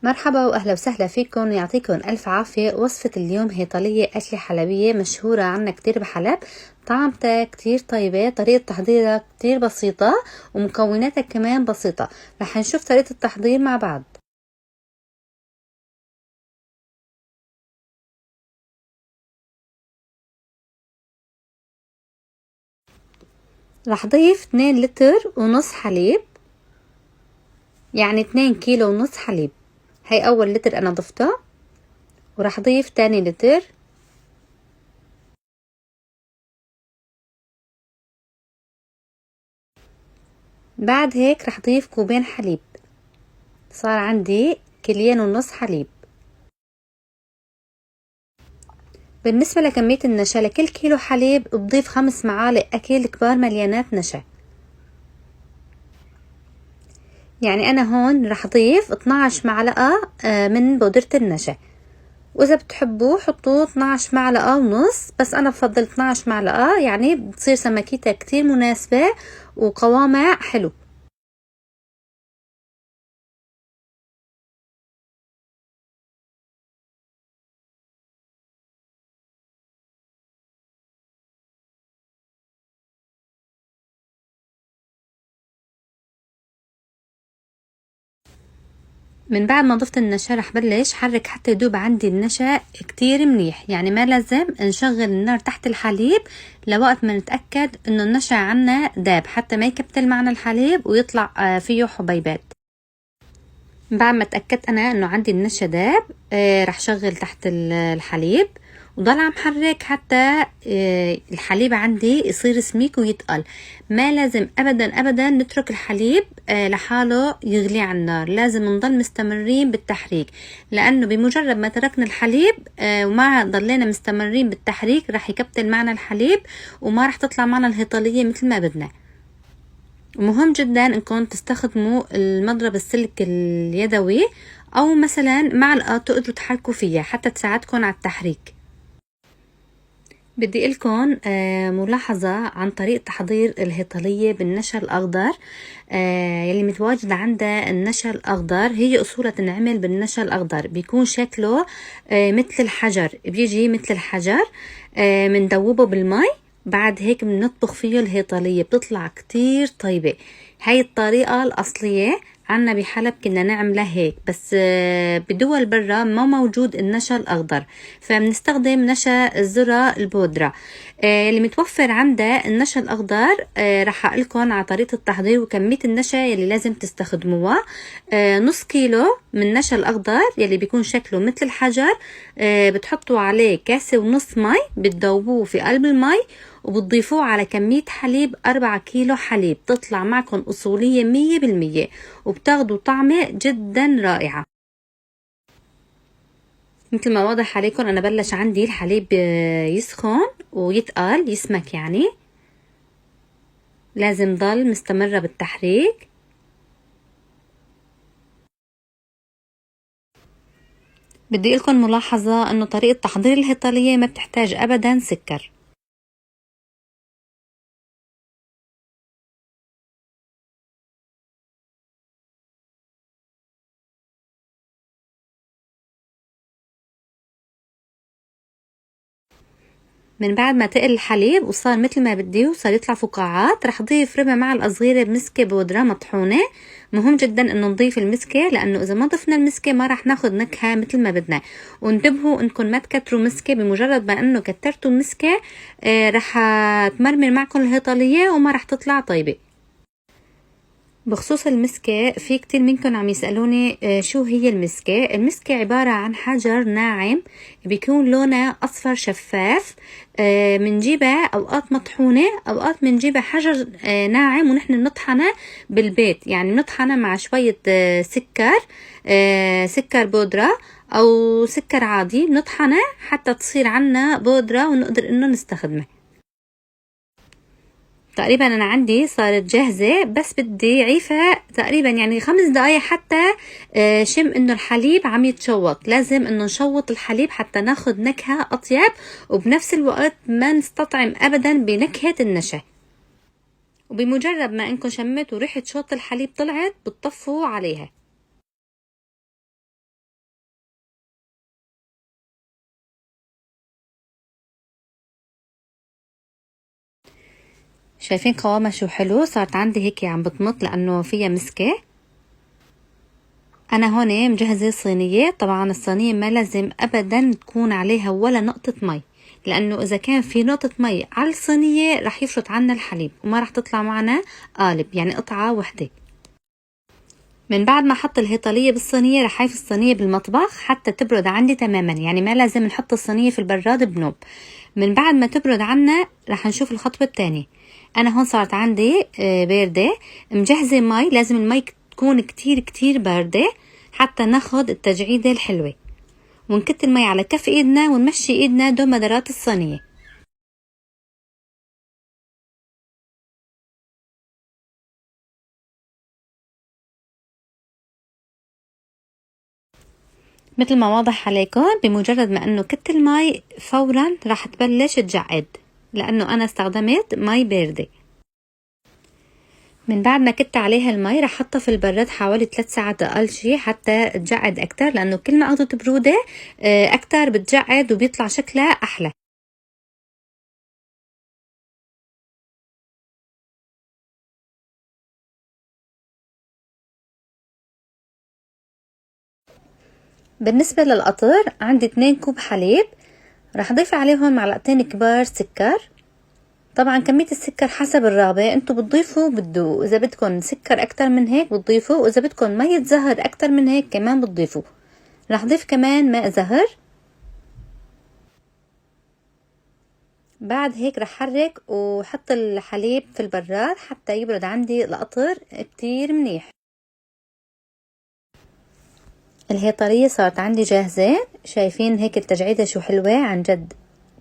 مرحبا واهلا وسهلا فيكم، يعطيكم الف عافيه. وصفه اليوم هي طليه اكله حلبيه مشهوره عنا كتير بحلب. طعمتها كتير طيبه، طريقه تحضيرها كتير بسيطه ومكوناتها كمان بسيطه. رح نشوف طريقه التحضير مع بعض. رح ضيف 2 لتر ونص حليب، يعني 2 كيلو ونص حليب. هي اول لتر انا ضفته، ورح ضيف تاني لتر، بعد هيك رح ضيف كوبين حليب، صار عندي كيلين ونص حليب. بالنسبة لكمية النشا، لكل كيلو حليب بضيف 5 معالق أكل كبار مليانات نشا. يعني أنا هون رح ضيف 12 معلقة من بودرة النشا، وإذا بتحبوا حطوا 12 معلقة ونص، بس أنا بفضل 12 معلقة، يعني بتصير سمكيتها كتير مناسبة وقوامها حلو. من بعد ما ضفت النشا رح بلش حرك حتى يدوب عندي النشا كتير منيح، يعني ما لازم نشغل النار تحت الحليب لوقت ما نتأكد انه النشا عنا داب، حتى ما يكبتل معنا الحليب ويطلع فيه حبيبات. بعد ما اتأكدت انا انه عندي النشا داب، رح شغل تحت الحليب وضل عم حرك حتى الحليب عندي يصير سميك ويتقل. ما لازم ابدا ابدا نترك الحليب لحاله يغلي على النار، لازم نضل مستمرين بالتحريك، لانه بمجرد ما تركنا الحليب وما ضلينا مستمرين بالتحريك رح يكبتل معنا الحليب وما رح تطلع معنا الهيطلية مثل ما بدنا. مهم جدا انكم تستخدموا المضرب السلك اليدوي او مثلا معلقة تقدروا تحركوا فيها حتى تساعدكم على التحريك. بدي لكم ملاحظة عن طريقة تحضير الهيطلية بالنشا الأخضر. يلي متواجدة عندها النشا الأخضر، هي أصولها تنعمل بالنشا الأخضر، بيكون شكله مثل الحجر، بيجي مثل الحجر. مندوبه بالمي، بعد هيك بنطبخ فيه الهيطلية، بتطلع كتير طيبة. هاي الطريقة الأصلية عنا بحلب كنا نعملها هيك، بس بدول برا ما موجود النشا الأخضر، فبنستخدم نشا الذرة البودرة. اللي متوفر عندها النشا الأخضر رح أقلكن على طريقة التحضير وكمية النشا يلي لازم تستخدموها. نص كيلو من نشا الأخضر يلي بيكون شكله مثل الحجر، بتحطوا عليه كاسة ونص مي، بتدوبوه في قلب المي وبتضيفوه على كمية حليب 4 كيلو حليب، تطلع معكم أصولية 100%، وبتاخدوا طعمة جدا رائعة. مثل ما واضح عليكم أنا بلش عندي الحليب يسخن ويتقل يسمك، يعني لازم ضل مستمرة بالتحريك. بدي لكم ملاحظة انه طريقة تحضير الهيطلية ما بتحتاج ابدا سكر. من بعد ما تقل الحليب وصار مثل ما بدي وصار يطلع فقاعات، رح ضيف ربع معلقة صغيرة مسكة بودرة مطحونة. مهم جدا انه نضيف المسكة، لانه اذا ما ضفنا المسكة ما رح ناخد نكهة مثل ما بدنا. وانتبهوا انكم ما تكتروا مسكة، بمجرد ما انه كترتوا المسكة رح تمرمر معكم الهيطلية وما رح تطلع طيبة. بخصوص المسكة، في كتير منكم عم يسألوني شو هي المسكة. المسكة عبارة عن حجر ناعم بيكون لونه أصفر شفاف، منجيبها أوقات مطحونة، أوقات منجيبها حجر ناعم ونحن بنطحنه بالبيت، يعني بنطحنه مع شوية سكر، سكر بودرة أو سكر عادي، بنطحنه حتى تصير عنا بودرة ونقدر إنه نستخدمه. تقريبا انا عندي صارت جاهزة، بس بدي عيفها تقريبا يعني 5 دقايق حتى شم انه الحليب عم يتشوط. لازم انه نشوط الحليب حتى ناخد نكهة اطيب، وبنفس الوقت ما نستطعم ابدا بنكهة النشا. وبمجرد ما انكم شميتوا ريحة شوط الحليب طلعت، بتطفوا عليها. شايفين قوامها شو حلو؟ صارت عندي هيك عم بتمط لانه فيها مسكة. انا هون مجهزة صينية. طبعا الصينية ما لازم ابدا تكون عليها ولا نقطة مي، لانه اذا كان في نقطة مي على الصينية رح يفرط عنا الحليب وما رح تطلع معنا قالب، يعني قطعة وحدة. من بعد ما احط الهيطلية بالصينية رح حيف الصينية بالمطبخ حتى تبرد عندي تماما، يعني ما لازم نحط الصينية في البراد بنوب. من بعد ما تبرد عنا رح نشوف الخطوة الثانية. انا هون صارت عندي باردة، مجهزة مي. لازم المي تكون كتير باردة حتى ناخد التجعيدة الحلوة، ونكت المي على كف ايدنا ونمشي ايدنا دون مدارات الصينية. مثل ما واضح عليكم، بمجرد ما انه كت المي فورا راح تبلش تجعد، لانه انا استخدمت مي باردة. من بعد ما كت عليها المي رح احطها في البراد حوالي 3 ساعات اقل شي حتى تجعد اكتر، لانه كل ما اخذت برودة اكتر بتجعد وبيطلع شكلها احلى. بالنسبة للقطر عندي 2 كوب حليب، رح اضيف عليهم معلقتين كبار سكر. طبعا كمية السكر حسب الرغبة، انتو بتضيفوا بدو، اذا بدكم سكر اكتر من هيك بتضيفوا، واذا بدكم مية زهر اكتر من هيك كمان بتضيفوا. رح اضيف كمان ماء زهر. بعد هيك رح حرك وحط الحليب في البراد حتى يبرد عندي القطر كتير منيح. الهيطرية صارت عندي جاهزة. شايفين هيك التجعيدة شو حلوة عن جد،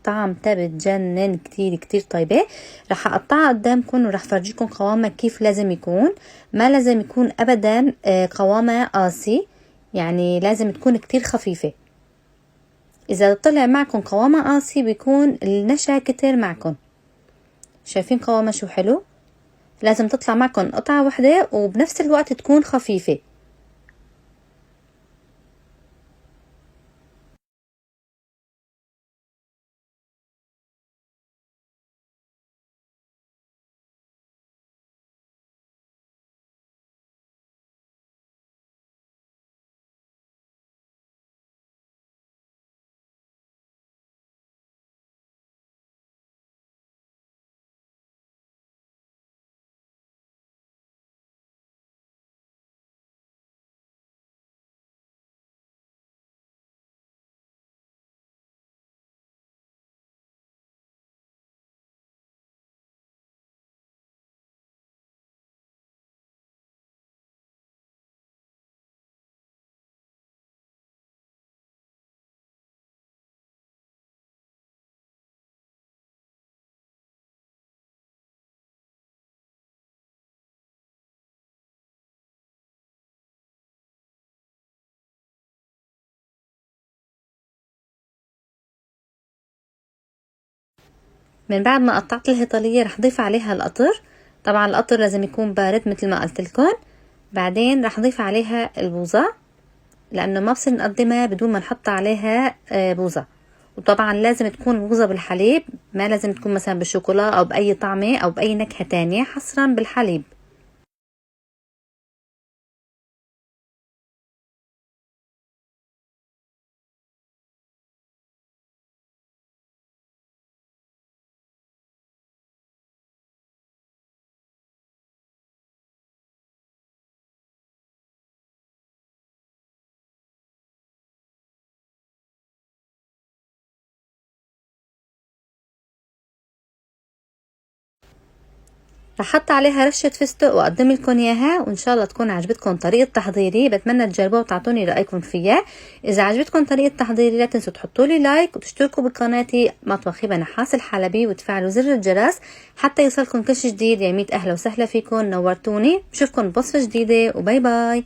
طعمتها بتجنن، كتير طيبة. رح اقطعها قدامكم ورح فرجيكم قوامها كيف لازم يكون. ما لازم يكون ابدا قوامها قاسي، يعني لازم تكون كتير خفيفة. اذا طلع معكم قوامها قاسي بيكون النشا كتير معكم. شايفين قوامها شو حلو؟ لازم تطلع معكم قطعة واحدة وبنفس الوقت تكون خفيفة. من بعد ما قطعت الهيطلية رح ضيف عليها القطر. طبعا القطر لازم يكون بارد مثل ما قلت لكم. بعدين رح ضيف عليها البوظة، لانه ما بصير نقدمها بدون ما نحط عليها بوظة. وطبعا لازم تكون بوظة بالحليب، ما لازم تكون مثلا بالشوكولا او باي طعمة او باي نكهة تانية، حصرا بالحليب. رح احط عليها رشة فستق واقدم لكم اياها، وان شاء الله تكون عجبتكم طريقة تحضيري. بتمنى تجربوها وتعطوني رأيكم فيها. اذا عجبتكم طريقة تحضيري لا تنسوا تحطوا لي لايك وتشتركوا بقناتي مطبخ هبة نحاس الحلبي وتفعلوا زر الجرس حتى يوصلكم كل شي جديد. يا ميت اهلا وسهلا فيكم، نورتوني. بشوفكم بوصفة جديدة وباي باي.